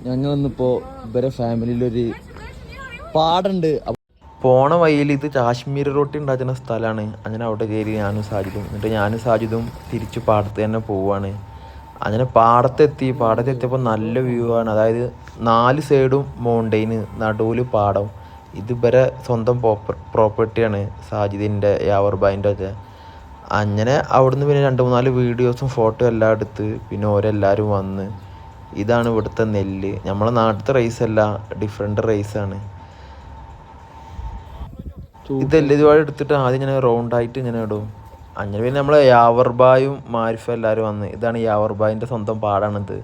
ഞങ്ങളിന്നിപ്പോ ഇവരെ ഫാമിലിയിലൊരു പാടുണ്ട്. പോണ വഴിയിൽ ഇത് കാശ്മീർ റൊട്ടി ഉണ്ടാക്കുന്ന സ്ഥലമാണ്. അങ്ങനെ അവിടെ കയറി ഞാനും സാജിദും, എന്നിട്ട് ഞാനും സാജിദും തിരിച്ച് പാടത്ത് തന്നെ പോവാണ്. അങ്ങനെ പാടത്തെത്തിയപ്പോൾ നല്ല വ്യൂ ആണ്. അതായത് 4 സൈഡും മൗണ്ടെയിന്, നടുവിൽ പാടം. ഇത് ഇവരെ സ്വന്തം പ്രോപ്പർട്ടിയാണ്, സാജിദിൻ്റെ യാവർബായിൻ്റെ ഒക്കെ. അങ്ങനെ അവിടുന്ന് പിന്നെ 2-3 വീഡിയോസും ഫോട്ടോ എല്ലാം എടുത്ത് പിന്നെ ഓരെല്ലാവരും വന്ന്. ഇതാണ് ഇവിടുത്തെ നെല്ല്. നമ്മളെ നാട്ടിലത്തെ റൈസല്ല, ഡിഫറെൻ്റ് റൈസാണ്. ഇതെല്ലാം ഇതുപാട് എടുത്തിട്ട് ആദ്യം ഇങ്ങനെ റൗണ്ടായിട്ട് ഇങ്ങനെ ഇടും. അങ്ങനെ പിന്നെ നമ്മളെ യാവർബായും മാരിഫും എല്ലാവരും വന്ന്. ഇതാണ് യാവർബായിൻ്റെ സ്വന്തം പാടാണിത്.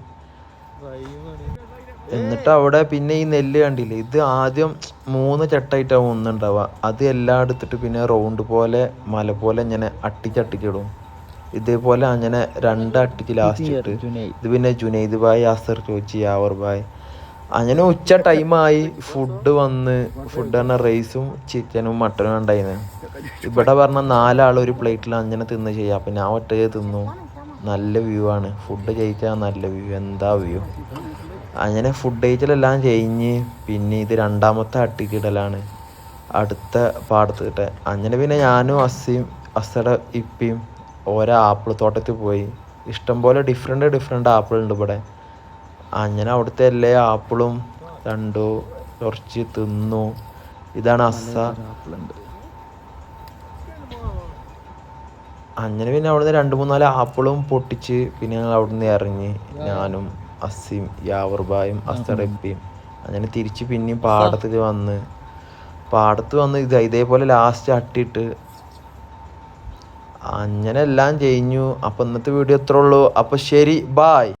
എന്നിട്ട് അവിടെ പിന്നെ ഈ നെല്ല് കണ്ടില്ലേ, ഇത് ആദ്യം 3 ചട്ടായിട്ടാവും ഒന്നുണ്ടാവുക. അത് എല്ലാം എടുത്തിട്ട് പിന്നെ റൗണ്ട് പോലെ മല പോലെ ഇങ്ങനെ അട്ടിച്ചിടും. ഇതേപോലെ അങ്ങനെ 2 അട്ടിച്ച് ലാസ്റ്റ് ഇട്ട്. ഇത് പിന്നെ ജുനൈദ് ഭായ്, അസർ ചോദിച്ച്, യാവർ ഭായ്. അങ്ങനെ ഉച്ച ടൈമായി. ഫുഡ് വന്ന്. ഫുഡ് പറഞ്ഞാൽ റൈസും ചിക്കനും മട്ടനും ഉണ്ടായിരുന്നു. ഇവിടെ പറഞ്ഞാൽ 4 ആൾ ഒരു പ്ലേറ്റിൽ അങ്ങനെ തിന്ന് ചെയ്യാം. അപ്പം ഞാൻ ഒറ്റയ്ക്ക് തിന്നു. നല്ല വ്യൂ ആണ്. ഫുഡ് കഴിച്ചാൽ നല്ല വ്യൂ. എന്താ വ്യൂ. അങ്ങനെ ഫുഡ് കഴിച്ചലെല്ലാം കഴിഞ്ഞ് പിന്നെ ഇത് 2ാമത്തെ അട്ടിക്കിടലാണ്, അടുത്ത പാടത്തിട്ട്. അങ്ങനെ പിന്നെ ഞാനും അസയുടെ ഇപ്പിയും ഓരോ ആപ്പിൾ തോട്ടത്തിൽ പോയി. ഇഷ്ടംപോലെ ഡിഫറെൻ്റ് ആപ്പിൾ ഉണ്ട് ഇവിടെ. അങ്ങനെ അവിടുത്തെ എല്ലാ ആപ്പിളും കണ്ടു, കുറച്ച് തിന്നു. ഇതാണ് അസ. അങ്ങനെ പിന്നെ അവിടുന്ന് 2-3 ആപ്പിളും പൊട്ടിച്ച് പിന്നെ ഞങ്ങൾ അവിടുന്ന് ഇറങ്ങി. ഞാനും അസിയും യാവർബായും അസറപ്പിയും അങ്ങനെ തിരിച്ച് പിന്നെയും പാടത്ത് വന്ന് ഇതേപോലെ ലാസ്റ്റ് അട്ടിയിട്ട് അങ്ങനെ എല്ലാം കഴിഞ്ഞു. അപ്പം ഇന്നത്തെ വീഡിയോ ഇത്രേ ഉള്ളൂ. അപ്പം ശരി, ബായ്.